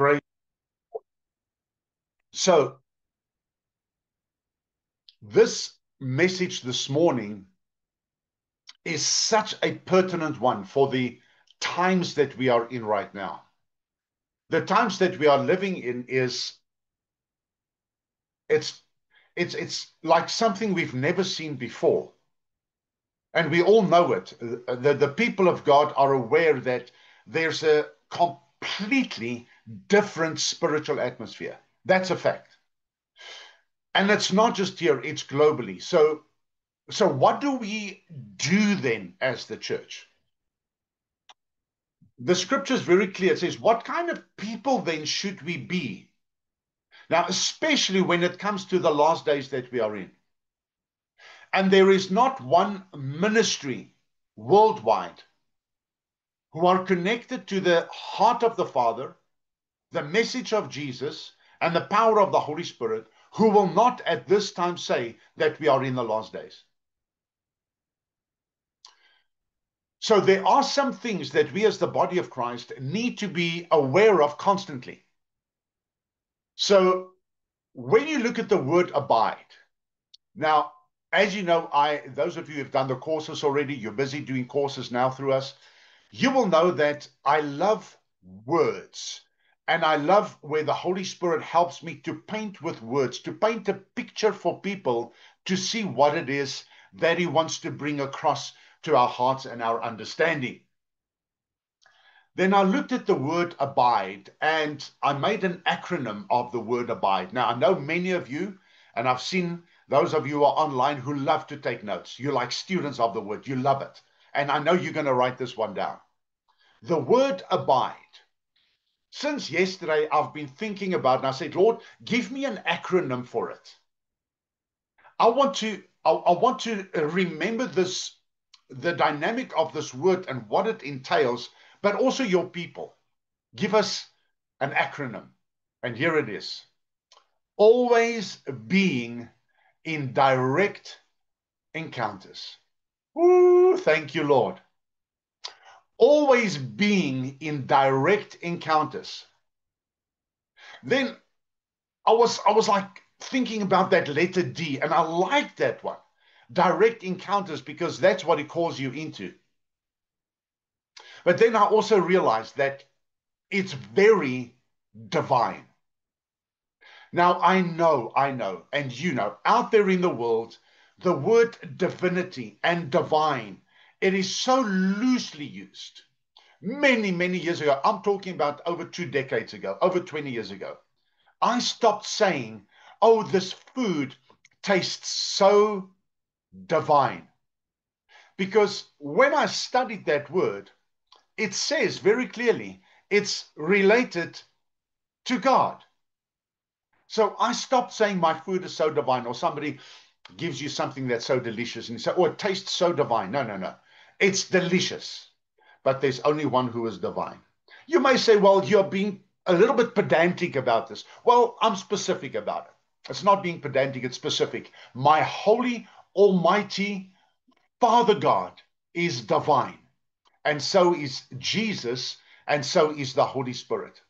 Great. So, this message this morning is such a pertinent one for the times that we are in right now. The times that we are living in is it's it's like something we've never seen before. And we all know it. The people of God are aware that there's a completely different spiritual atmosphere. That's a fact. And it's not just here, it's globally. So what do we do then as the church? The scripture is very clear. It says, what kind of people then should we be? Now, especially when it comes to the last days that we are in. And there is not one ministry worldwide who are connected to the heart of the Father, the message of Jesus, and the power of the Holy Spirit, who will not at this time say that we are in the last days. So there are some things that we as the body of Christ need to be aware of constantly. So when you look at the word abide, now, as you know, those of you who have done the courses already, you're busy doing courses now through us, you will know that I love words. And I love where the Holy Spirit helps me to paint with words, to paint a picture for people to see what it is that He wants to bring across to our hearts and our understanding. Then I looked at the word abide and I made an acronym of the word abide. Now, I know many of you, and I've seen those of you who are online who love to take notes. You're like students of the word, you love it. And I know you're going to write this one down. The word abide. Since yesterday, I've been thinking about it, and I said, Lord, give me an acronym for it. I want to remember this, the dynamic of this word and what it entails, but also your people. Give us an acronym. And here it is. Always being in direct encounters. Ooh, thank you, Lord. Always being in direct encounters. Then I was like thinking about that letter D, and I like that one. Direct encounters, because that's what it calls you into. But then I also realized that it's very divine. Now, I know, and you know, out there in the world, the word divinity and divine, it is so loosely used. Many, many years ago, I'm talking about over 2 decades ago, over 20 years ago, I stopped saying, oh, this food tastes so divine. Because when I studied that word, it says very clearly it's related to God. So I stopped saying my food is so divine, or somebody gives you something that's so delicious and you say, oh, it tastes so divine. No, no, no. It's delicious, but there's only one who is divine. You may say, well, you're being a little bit pedantic about this. Well, I'm specific about it. It's not being pedantic, it's specific. My holy, almighty Father God is divine, and so is Jesus, and so is the Holy Spirit.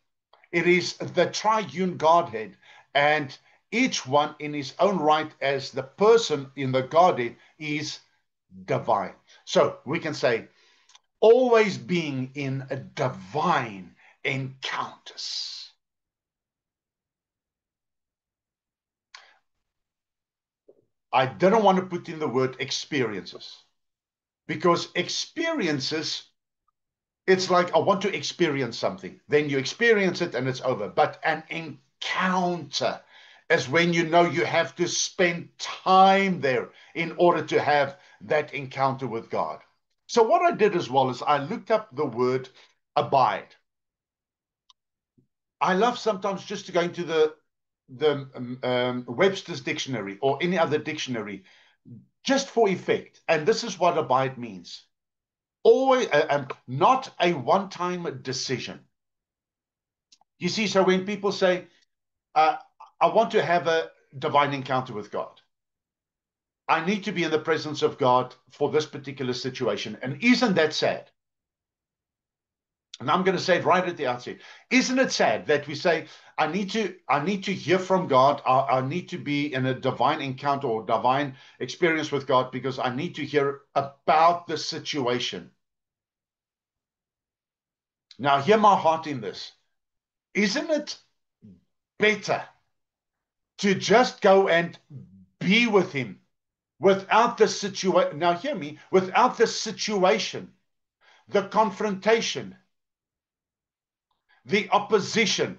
It is the triune Godhead, and each one in his own right as the person in the Godhead is divine. So we can say, always being in a divine encounters. I didn't want to put in the word experiences, because experiences, it's like I want to experience something. Then you experience it and it's over. But an encounter is when you know you have to spend time there in order to have that encounter with God. So what I did as well is I looked up the word abide. I love sometimes just to go into the Webster's dictionary or any other dictionary just for effect. And this is what abide means. Always, not a one-time decision. You see, so when people say, uh, I want to have a divine encounter with God, I need to be in the presence of God for this particular situation. And isn't that sad? And I'm going to say it right at the outset. Isn't it sad that we say, I need to hear from God. I need to be in a divine encounter or divine experience with God because I need to hear about the situation. Now, hear my heart in this. Isn't it better to just go and be with Him without the situation? Now, hear me, without the situation, the confrontation, the opposition,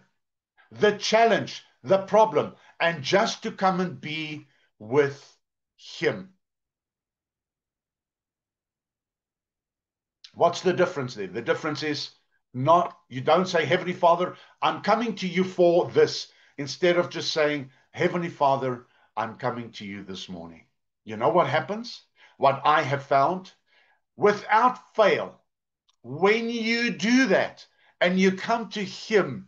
the challenge, the problem, and just to come and be with Him. What's the difference there? The difference is not, you don't say, Heavenly Father, I'm coming to you for this, instead of just saying, Heavenly Father, I'm coming to you this morning. You know what happens? What I have found, without fail, when you do that and you come to Him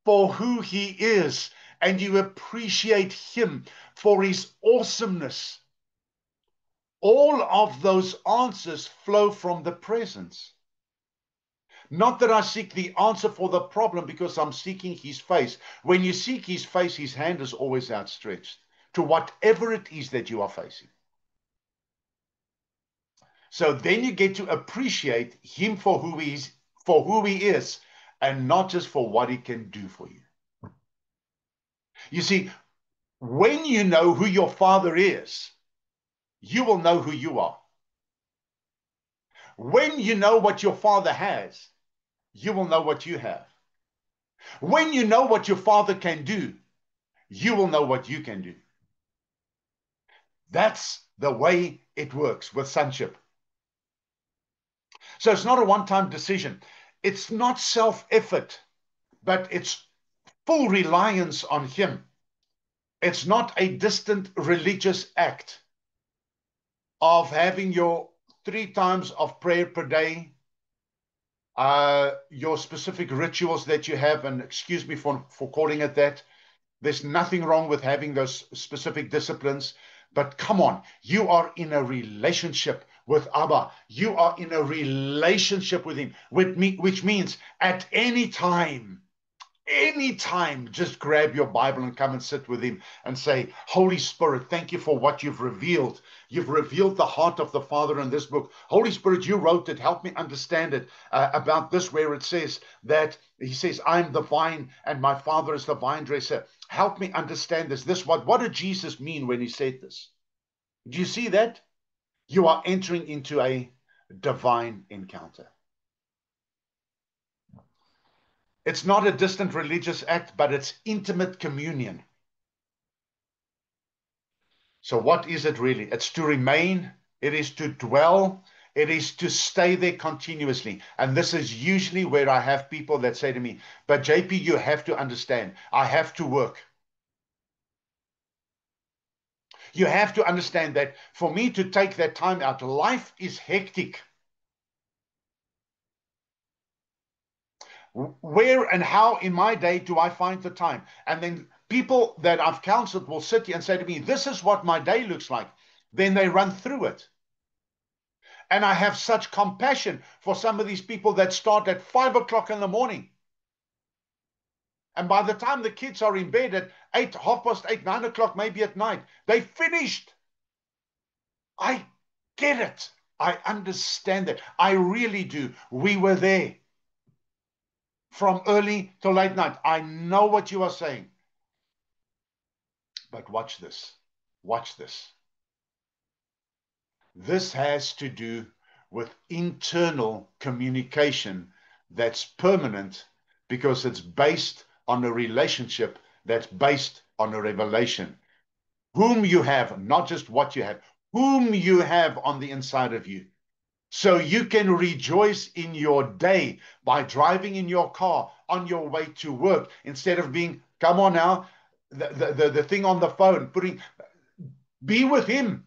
for who He is and you appreciate Him for His awesomeness, all of those answers flow from the presence. Not that I seek the answer for the problem because I'm seeking His face. When you seek His face, His hand is always outstretched to whatever it is that you are facing. So then you get to appreciate Him for who He is, and not just for what He can do for you. You see, when you know who your Father is, you will know who you are. When you know what your Father has, you will know what you have. When you know what your Father can do, you will know what you can do. That's the way it works with sonship. So it's not a one-time decision. It's not self-effort, but it's full reliance on Him. It's not a distant religious act of having your 3 times of prayer per day, your specific rituals that you have, and excuse me for calling it that. There's nothing wrong with having those specific disciplines, but come on, you are in a relationship with Abba. You are in a relationship with Him, which means at any time, just grab your Bible and come and sit with Him and say, Holy Spirit, thank you for what you've revealed. You've revealed the heart of the Father in this book. Holy Spirit, you wrote it. Help me understand it about this, where it says that He says, I'm the vine and my Father is the vine dresser. Help me understand this. What did Jesus mean when He said this? Do you see that? You are entering into a divine encounter. It's not a distant religious act, but it's intimate communion. So what is it really? It's to remain, it is to dwell, it is to stay there continuously. And this is usually where I have people that say to me, but JP, you have to understand, I have to work. You have to understand that for me to take that time out, life is hectic. Where and how in my day do I find the time? And then people that I've counseled will sit here and say to me, this is what my day looks like. Then they run through it. And I have such compassion for some of these people that start at 5 o'clock in the morning. And by the time the kids are in bed at 8, 8:30, 9 o'clock, maybe at night, they finished. I get it. I understand it. I really do. We were there from early to late night. I know what you are saying. But watch this. Watch this. This has to do with internal communication that's permanent because it's based on a relationship that's based on a revelation. Whom you have, not just what you have, whom you have on the inside of you. So you can rejoice in your day by driving in your car on your way to work instead of being, come on now, the thing on the phone, be with Him.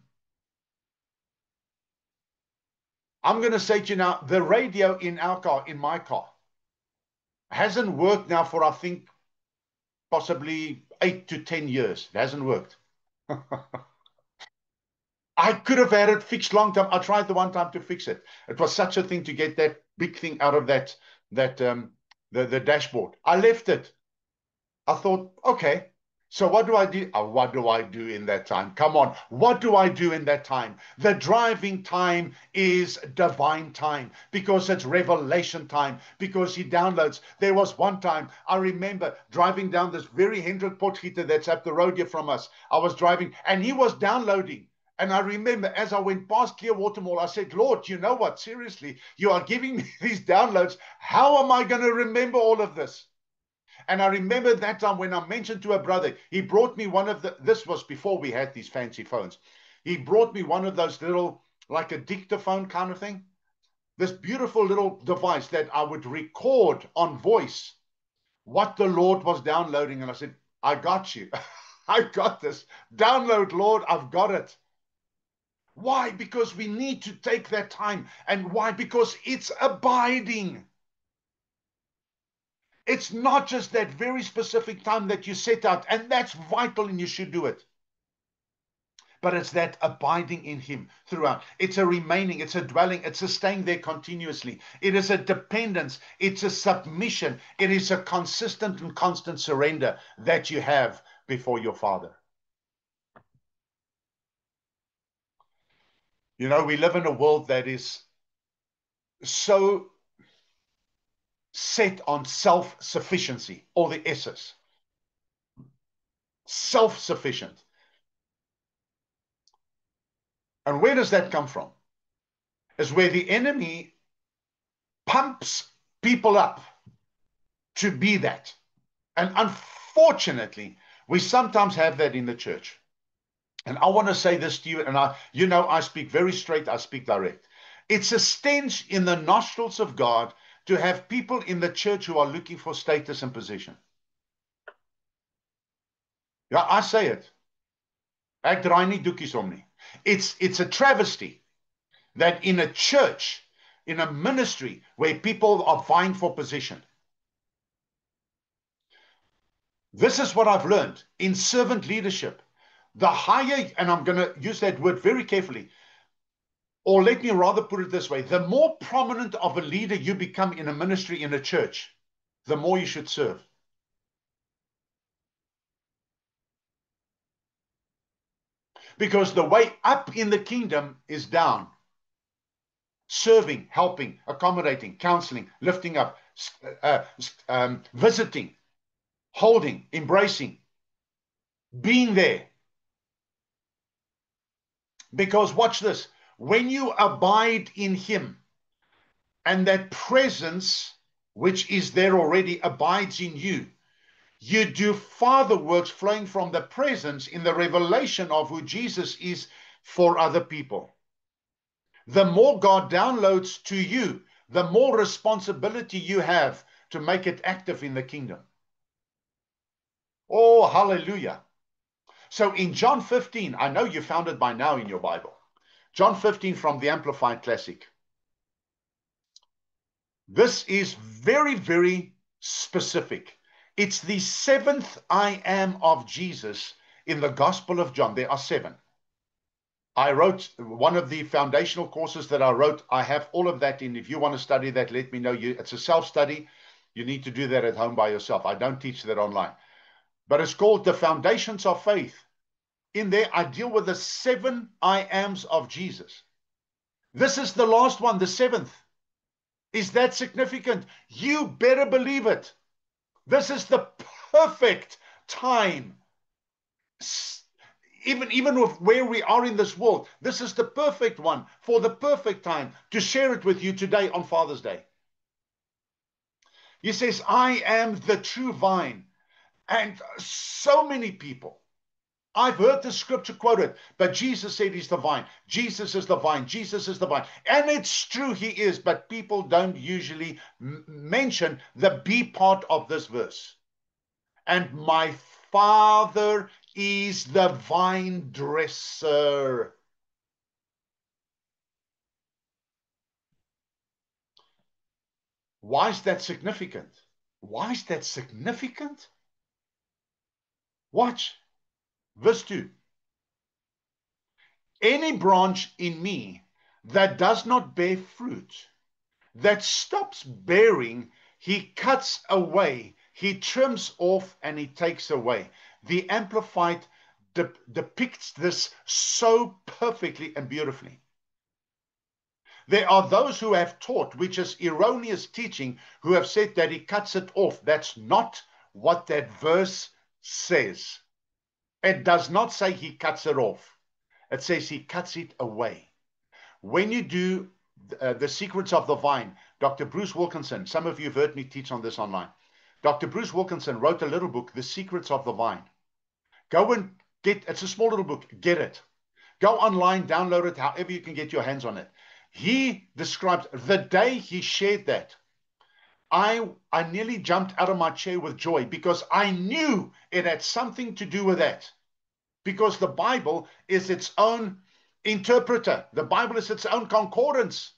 I'm going to say to you now, the radio in our car, in my car, hasn't worked now for, I think, possibly 8 to 10 years. It hasn't worked. I could have had it fixed long time. I tried the one time to fix it. It was such a thing to get that big thing out of that that the dashboard. I left it. I thought, okay, so what do I do? What do I do in that time? Come on, what do I do in that time? The driving time is divine time because it's revelation time, because he downloads. There was one time I remember driving down this very Hendrik Potgieter that's up the road here from us. I was driving and he was downloading. And I remember as I went past Clearwater Mall, I said, Lord, you know what? Seriously, you are giving me these downloads. How am I going to remember all of this? And I remember that time when I mentioned to a brother, he brought me one of this was before we had these fancy phones. He brought me one of those little, like a dictaphone kind of thing. This beautiful little device that I would record on voice what the Lord was downloading. And I said, I got you. I got this. Download, Lord, I've got it. Why? Because we need to take that time. And why? Because it's abiding. It's not just that very specific time that you set out, and that's vital and you should do it. But it's that abiding in him throughout. It's a remaining, it's a dwelling, it's a staying there continuously. It is a dependence, it's a submission, it is a consistent and constant surrender that you have before your Father. You know, we live in a world that is so set on self-sufficiency, all the S's. Self-sufficient. And where does that come from? Is where the enemy pumps people up to be that. And unfortunately, we sometimes have that in the church. And I want to say this to you, and I speak very straight, I speak direct. It's a stench in the nostrils of God to have people in the church who are looking for status and position. Yeah, I say it. Ek draai nie doekies om nie. It's a travesty that in a church, in a ministry where people are vying for position. This is what I've learned in servant leadership. The higher, and I'm going to use that word very carefully, or let me rather put it this way, the more prominent of a leader you become in a ministry, in a church, the more you should serve. Because the way up in the kingdom is down. Serving, helping, accommodating, counseling, lifting up, visiting, holding, embracing, being there. Because watch this, when you abide in him and that presence which is there already abides in you, you do Father works flowing from the presence in the revelation of who Jesus is for other people. The more God downloads to you, the more responsibility you have to make it active in the kingdom. Oh, hallelujah. So in John 15, I know you found it by now in your Bible. John 15 from the Amplified Classic. This is very, very specific. It's the seventh I am of Jesus in the Gospel of John. There are 7. I wrote one of the foundational courses that I wrote. I have all of that in. If you want to study that, let me know. It's a self-study. You need to do that at home by yourself. I don't teach that online. But it's called The Foundations of Faith. In there, I deal with the 7 I ams of Jesus. This is the last one, the 7th. Is that significant? You better believe it. This is the perfect time. Even with where we are in this world, this is the perfect one for the perfect time to share it with you today on Father's Day. He says, I am the true vine. And so many people, I've heard the scripture quoted, but Jesus said he's the vine. Jesus is the vine. Jesus is the vine. And it's true, he is, but people don't usually mention the B part of this verse. And my Father is the vine dresser. Why is that significant? Why is that significant? Watch verse 2. Any branch in me that does not bear fruit, that stops bearing, He cuts away, he trims off, and he takes away. The Amplified depicts this so perfectly and beautifully. There are those who have taught, which is erroneous teaching, who have said that he cuts it off. That's not what that verse says. It does not say he cuts it off. It says he cuts it away. When you do The Secrets of the Vine, Dr. Bruce Wilkinson, some of you have heard me teach on this online. Dr. Bruce Wilkinson wrote a little book, The Secrets of the Vine. Go and it's a small little book, get it. Go online, download it, however you can get your hands on it. He describes the day he shared that. I nearly jumped out of my chair with joy because I knew it had something to do with that. Because the Bible is its own interpreter. The Bible is its own concordance.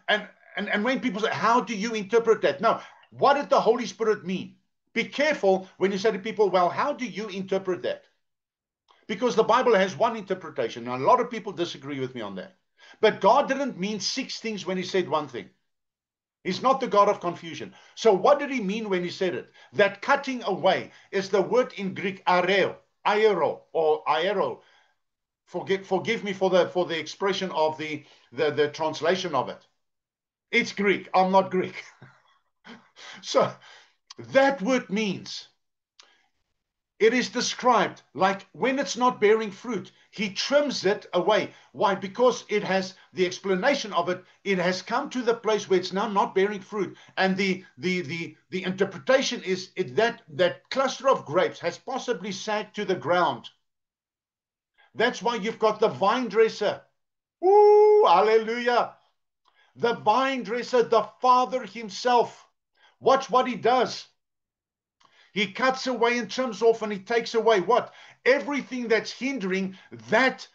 And when people say, how do you interpret that? No, what did the Holy Spirit mean? Be careful when you say to people, well, how do you interpret that? Because the Bible has one interpretation, and a lot of people disagree with me on that. But God didn't mean 6 things when he said one thing. He's not the God of confusion. So what did he mean when he said it? That cutting away is the word in Greek aero, or aero. Forgive me for the expression of the translation of it. It's Greek. I'm not Greek. So that word means, it is described like when it's not bearing fruit, he trims it away. Why? Because it has the explanation of it. It has come to the place where it's now not bearing fruit. And the interpretation is that cluster of grapes has possibly sagged to the ground. That's why you've got the vine dresser. Ooh, hallelujah. The vine dresser, the Father himself. Watch what he does. He cuts away and trims off, and he takes away what? Everything that's hindering that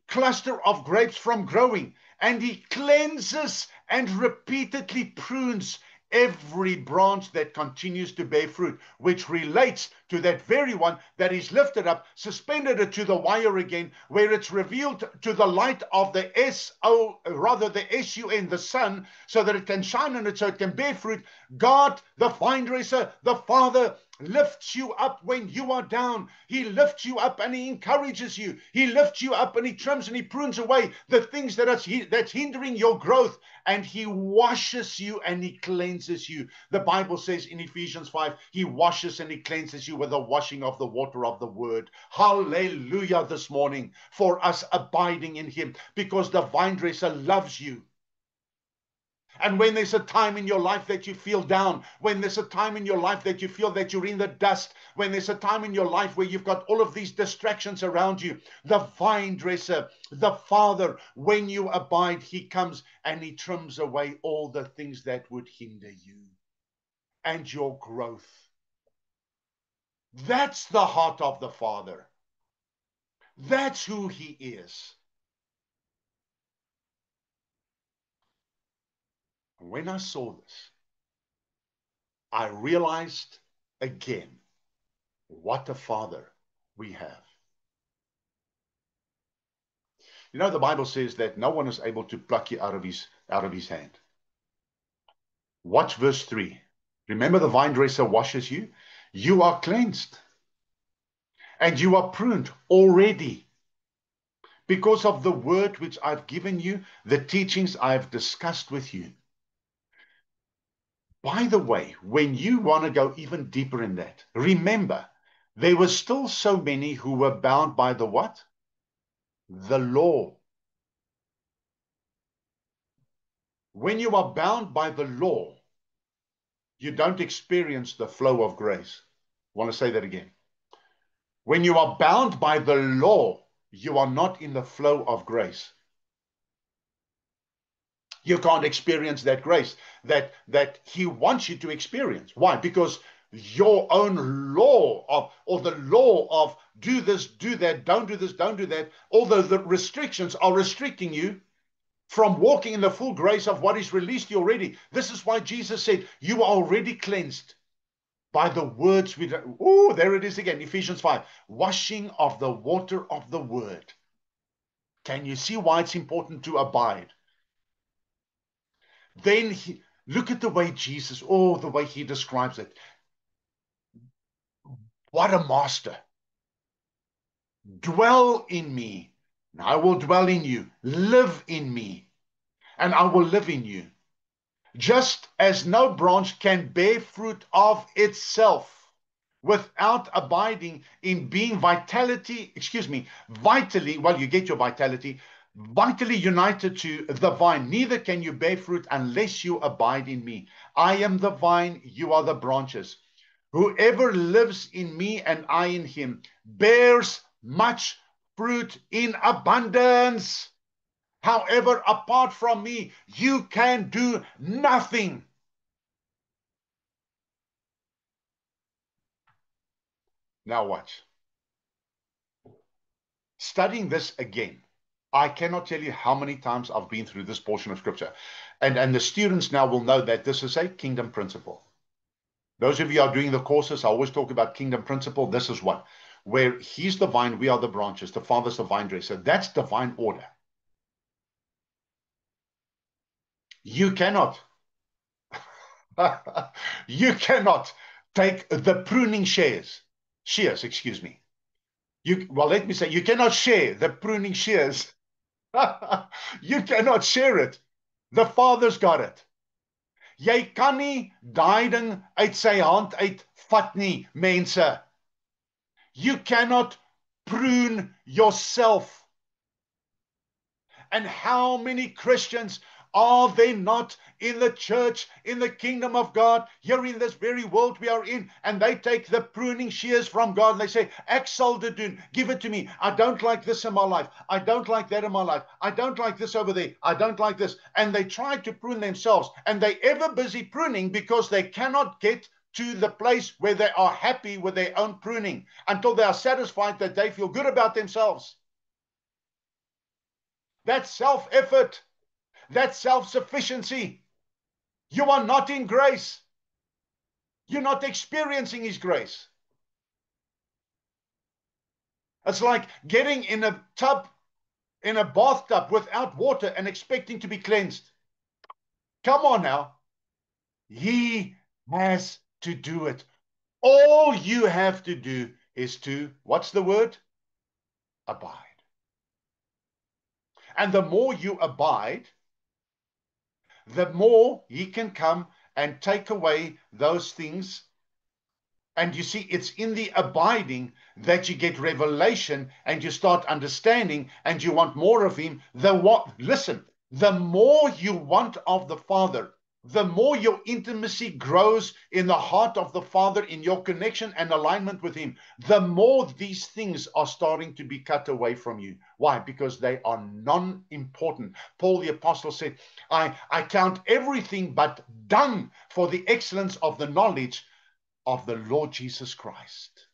cluster of grapes from growing. And he cleanses and repeatedly prunes every branch that continues to bear fruit, which relates to that very one that is lifted up, suspended it to the wire again, where it's revealed to the light of the sun, the sun, so that it can shine on it, so it can bear fruit. God, the vine dresser, the Father, lifts you up when you are down. He lifts you up and he encourages you. He lifts you up and he trims and he prunes away the things that's hindering your growth, and he washes you and he cleanses you. The Bible says in Ephesians 5, he washes and he cleanses you with the washing of the water of the word. Hallelujah this morning for us abiding in him, because the vine dresser loves you. And when there's a time in your life that you feel down, when there's a time in your life that you feel that you're in the dust, when there's a time in your life where you've got all of these distractions around you, the vine dresser, the Father, when you abide, he comes and he trims away all the things that would hinder you and your growth. That's the heart of the Father. That's who he is. When I saw this, I realized again what a Father we have. You know, the Bible says that no one is able to pluck you out of his hand. Watch verse 3. Remember, the vine dresser washes you. You are cleansed. And you are pruned already because of the word which I've given you, the teachings I've discussed with you. By the way, when you want to go even deeper in that, remember, there were still so many who were bound by the what? The law. When you are bound by the law, you don't experience the flow of grace. I want to say that again. When you are bound by the law, you are not in the flow of grace. You can't experience that grace that he wants you to experience. Why? Because your own law or the law of do this, do that, don't do this, don't do that, although the restrictions are restricting you from walking in the full grace of what is released you already. This is why Jesus said, you are already cleansed by the words we don't. Oh, there it is again, Ephesians 5. Washing of the water of the word. Can you see why it's important to abide? Then look at the way Jesus, oh, the way he describes it. What a master. Dwell in me, and I will dwell in you. Live in me, and I will live in you. Just as no branch can bear fruit of itself without abiding in being vitally, well, you get your vitality, vitally united to the vine, neither can you bear fruit unless you abide in me. I am the vine, you are the branches. Whoever lives in me and I in him bears much fruit in abundance. However, apart from me, you can do nothing. Now watch. Studying this again, I cannot tell you how many times I've been through this portion of scripture. And the students now will know that this is a kingdom principle. Those of you who are doing the courses, I always talk about kingdom principle. This is one, where he's the vine, we are the branches, the Father's the vine dresser. That's divine order. You cannot, you cannot take the pruning shears, excuse me. Well, let me say, you cannot share the pruning shears. You cannot share it. The Father's got it. Jy kan nie daai ding uit sy hand uitvat nie, mense. You cannot prune yourself. And how many Christians are there not in the church, in the kingdom of God, here in this very world we are in, and they take the pruning shears from God and they say, Ek sal dit doen, give it to me. I don't like this in my life. I don't like that in my life. I don't like this over there. I don't like this. And they try to prune themselves, and they're ever busy pruning because they cannot get to the place where they are happy with their own pruning until they are satisfied that they feel good about themselves. That's self-effort. That's self-sufficiency. You are not in grace. You're not experiencing his grace. It's like getting in a bathtub without water and expecting to be cleansed. Come on now. He has to do it. All you have to do is to, what's the word? Abide. And the more you abide, the more he can come and take away those things. And you see, it's in the abiding that you get revelation and you start understanding and you want more of him. Listen, the more you want of the Father, the more your intimacy grows in the heart of the Father, in your connection and alignment with him, the more these things are starting to be cut away from you. Why? Because they are non-important. Paul the Apostle said, I count everything but dung for the excellence of the knowledge of the Lord Jesus Christ.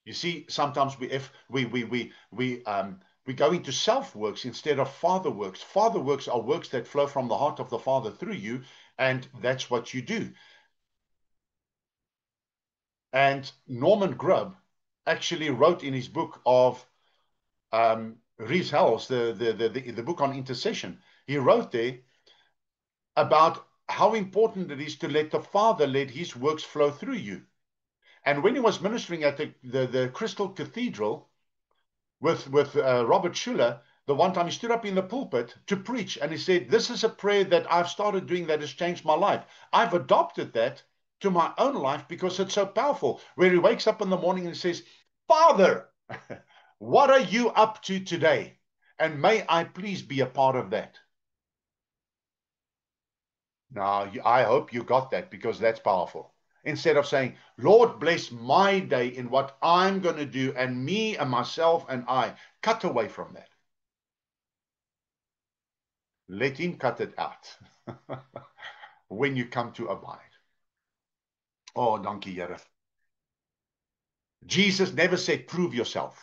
You see, sometimes we go into self works instead of Father works. Father works are works that flow from the heart of the Father through you, and that's what you do. And Norman Grubb actually wrote in his book of Rees Howells, the book on intercession. He wrote there about how important it is to let the Father let his works flow through you. And when he was ministering at the Crystal Cathedral with Robert Schuller, the one time he stood up in the pulpit to preach, and he said, this is a prayer that I've started doing that has changed my life. I've adopted that to my own life because it's so powerful, where he wakes up in the morning and says, Father, what are you up to today? And may I please be a part of that. Now, I hope you got that, because that's powerful. Instead of saying, Lord, bless my day in what I'm going to do, and me and myself and I, cut away from that. Let him cut it out when you come to abide. Oh, dankie, Here. Jesus never said, prove yourself.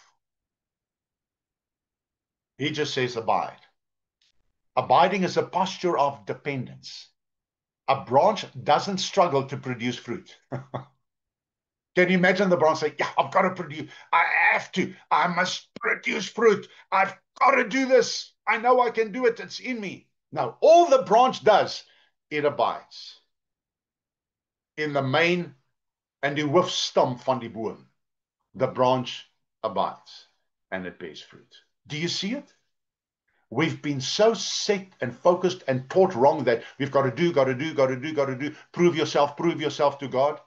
He just says, abide. Abiding is a posture of dependence. A branch doesn't struggle to produce fruit. Can you imagine the branch saying, yeah, I've got to produce, I have to, I must produce fruit. I've got to do this. I know I can do it. It's in me. Now, all the branch does, it abides in the main and die hoofstam van die boom. The branch abides and it bears fruit. Do you see it? We've been so set and focused and taught wrong that we've got to do, prove yourself to God.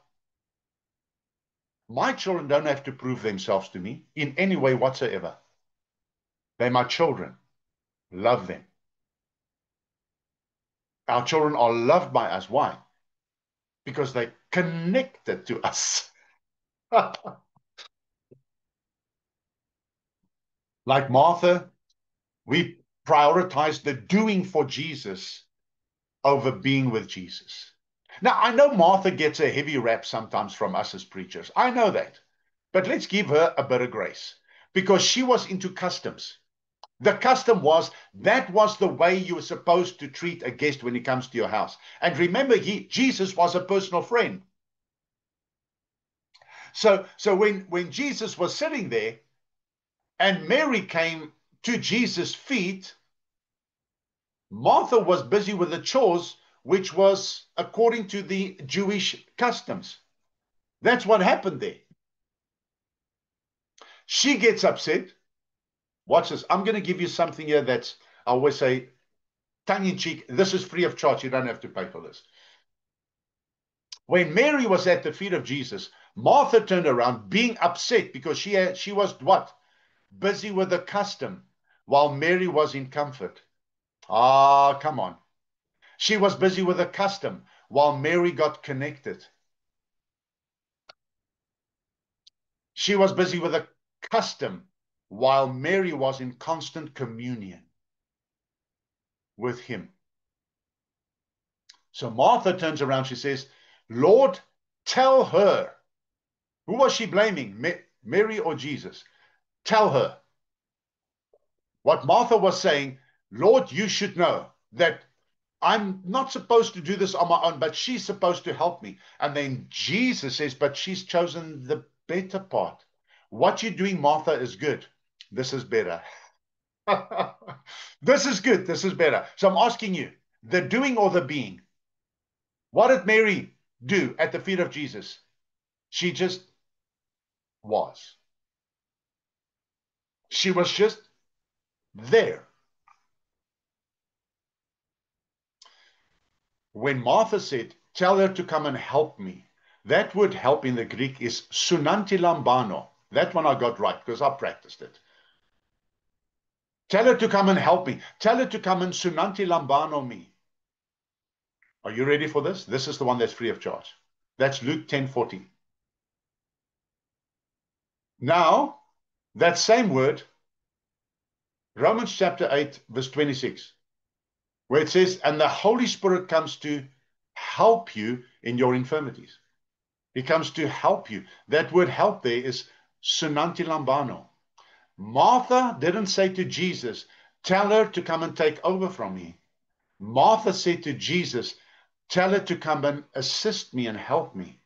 My children don't have to prove themselves to me in any way whatsoever. They're my children. Love them. Our children are loved by us. Why? Because they're connected to us. Like Martha, we prioritize the doing for Jesus over being with Jesus. Now, I know Martha gets a heavy rap sometimes from us as preachers. I know that. But let's give her a bit of grace because she was into customs. The custom was that was the way you were supposed to treat a guest when he comes to your house. And remember, Jesus was a personal friend. So when Jesus was sitting there and Mary came to Jesus' feet, Martha was busy with the chores, which was according to the Jewish customs. That's what happened there. She gets upset. Watch this. I'm going to give you something here that's, I always say, tongue-in-cheek. This is free of charge. You don't have to pay for this. When Mary was at the feet of Jesus, Martha turned around being upset because she was what? Busy with the custom while Mary was in comfort. Ah, come on. She was busy with the custom while Mary got connected. She was busy with the custom while Mary was in constant communion with him. So Martha turns around, she says, Lord, tell her. Who was she blaming? Mary or Jesus? Tell her. What Martha was saying, Lord, you should know that I'm not supposed to do this on my own, but she's supposed to help me. And then Jesus says, but she's chosen the better part. What you're doing, Martha, is good. This is better. This is good. This is better. So I'm asking you, the doing or the being? What did Mary do at the feet of Jesus? She just was. She was just there. When Martha said, tell her to come and help me, that word help in the Greek is sunanti lambano. That one I got right because I practiced it. Tell her to come and help me. Tell her to come and sunanti lambano me. Are you ready for this? This is the one that's free of charge. That's Luke 10:40. Now, that same word, Romans chapter 8, verse 26, where it says, and the Holy Spirit comes to help you in your infirmities. He comes to help you. That word help there is sunanti lambano. Martha didn't say to Jesus, tell her to come and take over from me. Martha said to Jesus, tell her to come and assist me and help me.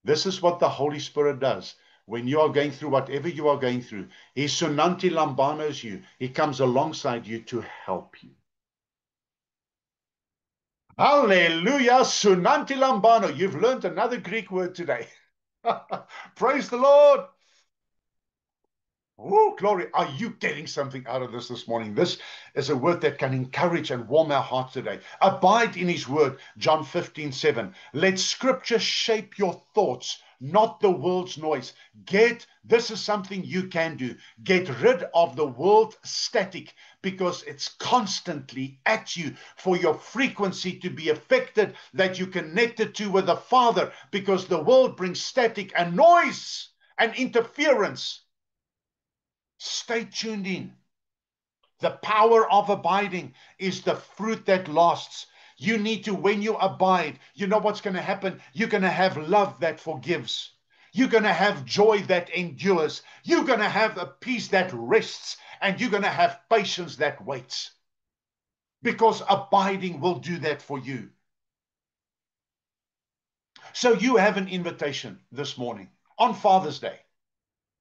This is what the Holy Spirit does. When you are going through whatever you are going through, He sunanti lambanos you. He comes alongside you to help you. Hallelujah, sunanti lambano. You've learned another Greek word today. Praise the Lord. Oh, glory. Are you getting something out of this morning? This is a word that can encourage and warm our hearts today. Abide in His word, John 15:7. Let Scripture shape your thoughts, not the world's noise. This is something you can do. Get rid of the world static because it's constantly at you for your frequency to be affected, that you connected to with the Father, because the world brings static and noise and interference. Stay tuned in. The power of abiding is the fruit that lasts. You need to, when you abide, you know what's going to happen? You're going to have love that forgives. You're going to have joy that endures. You're going to have a peace that rests. And you're going to have patience that waits. Because abiding will do that for you. So you have an invitation this morning on Father's Day,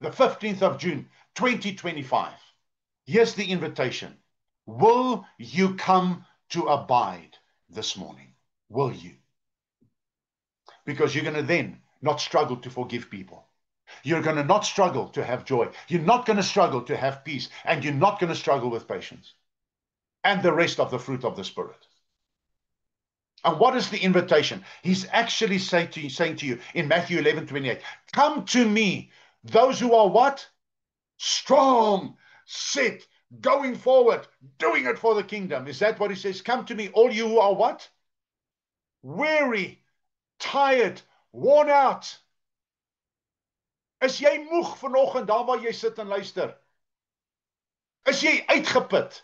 the 15th of June, 2025. Here's the invitation. Will you come to abide this morning? Will you? Because you're going to then not struggle to forgive people. You're going to not struggle to have joy. You're not going to struggle to have peace. And you're not going to struggle with patience and the rest of the fruit of the Spirit. And what is the invitation? He's actually saying to you in Matthew 11:28, come to me, those who are what? Strong, set, going forward, doing it for the kingdom. Is that what he says? Come to me, all you who are what? Weary, tired, worn out. Is jy moeg vanoggend daar waar jy sit en luister? Is jy uitgeput?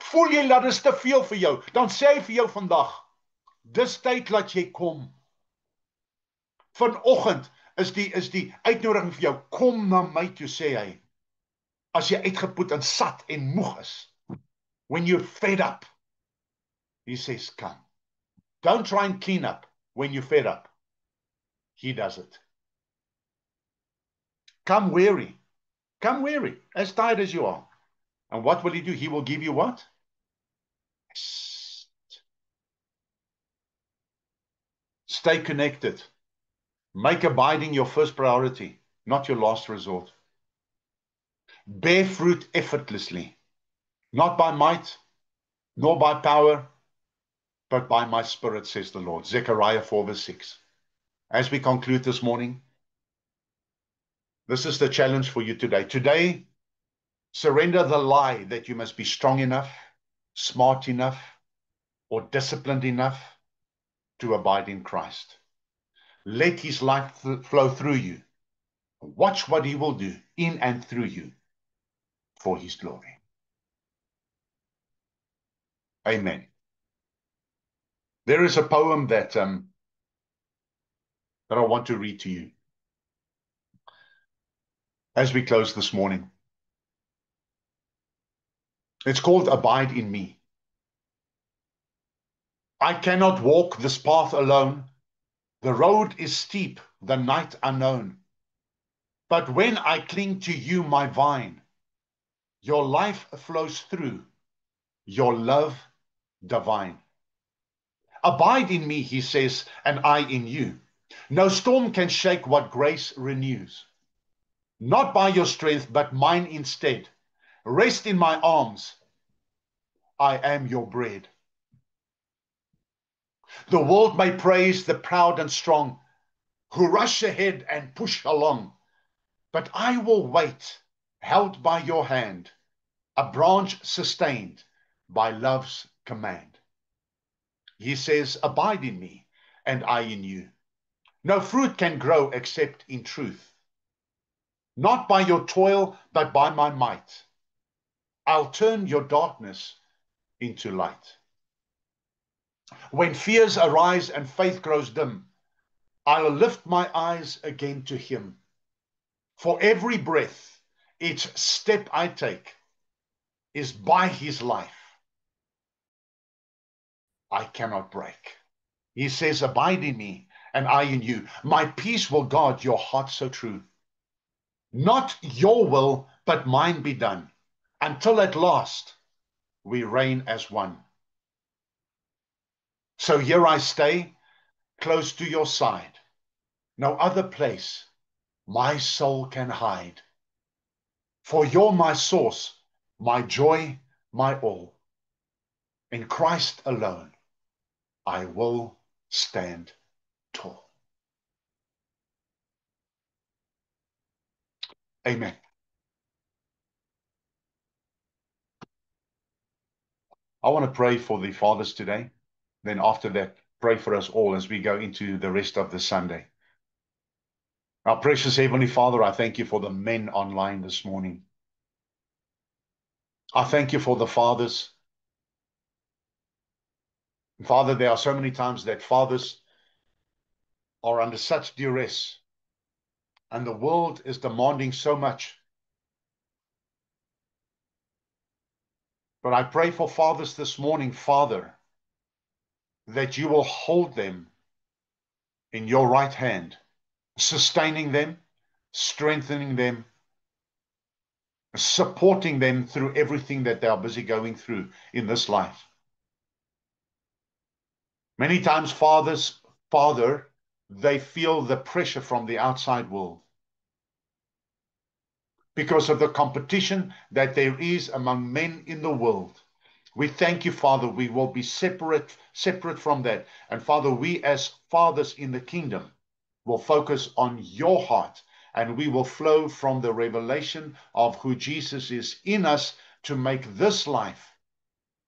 Voel jy dat dit te veel vir jou? Dan sê hy vir jou vandag, dis tyd dat jy kom. Vanoggend is die uitnodiging vir jou, kom na my toe, sê hy. As jy uitgeput en sat en moeg is. When you're fed up. He says, come. Don't try and clean up when you're fed up. He does it. Come weary. Come weary, as tired as you are. And what will he do? He will give you what? Stay connected. Make abiding your first priority, not your last resort. Bear fruit effortlessly, not by might, nor by power, but by my Spirit, says the Lord. Zechariah 4:6. As we conclude this morning, this is the challenge for you today. Today, surrender the lie that you must be strong enough, smart enough, or disciplined enough to abide in Christ. Let his life flow through you. Watch what he will do in and through you for his glory. Amen. There is a poem that I want to read to you as we close this morning. It's called Abide in Me. I cannot walk this path alone. The road is steep, the night unknown. But when I cling to you, my vine, your life flows through, your love divine. Abide in me, he says, and I in you. No storm can shake what grace renews. Not by your strength, but mine instead. Rest in my arms. I am your bread. The world may praise the proud and strong, who rush ahead and push along. But I will wait, held by your hand, a branch sustained by love's command. He says, abide in me, and I in you. No fruit can grow except in truth. Not by your toil, but by my might. I'll turn your darkness into light. When fears arise and faith grows dim, I'll lift my eyes again to him. For every breath, each step I take is by his life. I cannot break. He says, abide in me, and I in you. My peace will guard your heart so true. Not your will, but mine be done, until at last we reign as one. So here I stay, close to your side. No other place my soul can hide. For you're my source, my joy, my all. In Christ alone, I will stand tall. Amen. I want to pray for the fathers today. Then after that, pray for us all as we go into the rest of the Sunday. Our precious Heavenly Father, I thank you for the men online this morning. I thank you for the fathers. Father, there are so many times that fathers are under such duress, and the world is demanding so much. But I pray for fathers this morning, Father, that you will hold them in your right hand, sustaining them, strengthening them, supporting them through everything that they are busy going through in this life. Many times, they feel the pressure from the outside world because of the competition that there is among men in the world. We thank you, Father. We will be separate from that. And Father, we as fathers in the kingdom will focus on your heart, and we will flow from the revelation of who Jesus is in us to make this life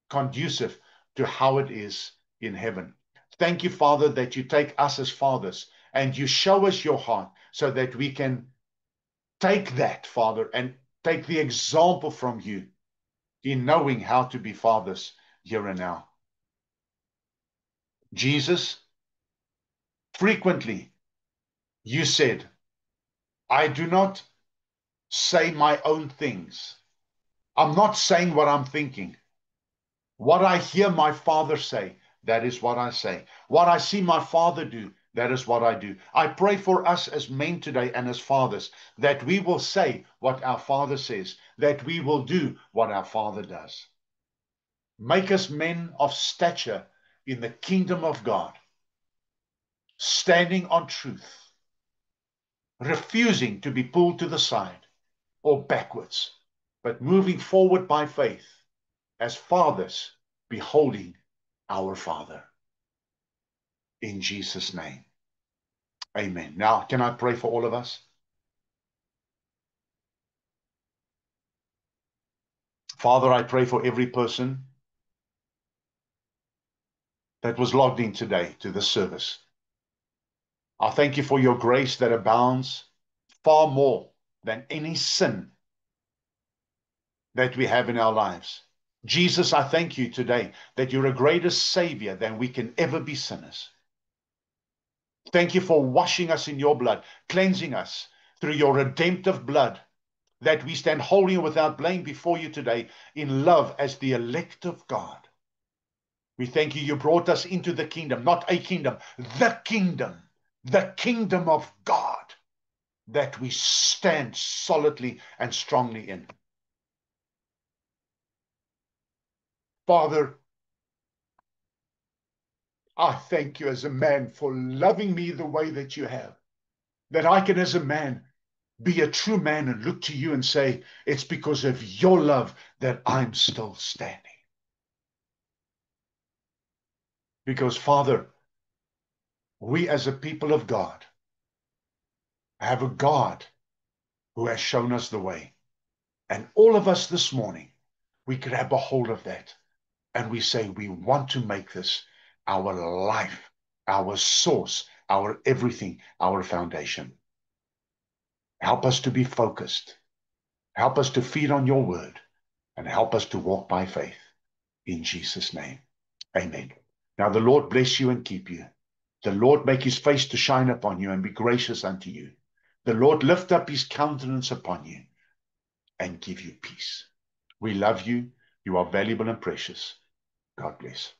conducive to how it is in heaven. Thank you, Father, that you take us as fathers and you show us your heart so that we can take that, Father, and take the example from you in knowing how to be fathers here and now. Jesus, frequently you said, I do not say my own things. I'm not saying what I'm thinking. What I hear my Father say, that is what I say. What I see my Father do, that is what I do. I pray for us as men today and as fathers that we will say what our Father says, that we will do what our Father does. Make us men of stature in the kingdom of God, standing on truth, refusing to be pulled to the side or backwards, but moving forward by faith as fathers beholding our Father. In Jesus' name, amen. Now, can I pray for all of us? Father, I pray for every person that was logged in today to this service. I thank you for your grace that abounds far more than any sin that we have in our lives. Jesus, I thank you today that you're a greater Savior than we can ever be sinners. Thank you for washing us in your blood, cleansing us through your redemptive blood, that we stand holy and without blame before you today in love as the elect of God. We thank you, you brought us into the kingdom, not a kingdom, the kingdom of God, that we stand solidly and strongly in. Father, I thank you as a man for loving me the way that you have, that I can as a man be a true man and look to you and say, it's because of your love that I'm still standing. Because, Father, we as a people of God have a God who has shown us the way. And all of us this morning, we grab a hold of that and we say, we want to make this our life, our source, our everything, our foundation. Help us to be focused. Help us to feed on your word and help us to walk by faith. In Jesus' name, amen. Now the Lord bless you and keep you. The Lord make his face to shine upon you and be gracious unto you. The Lord lift up his countenance upon you and give you peace. We love you. You are valuable and precious. God bless.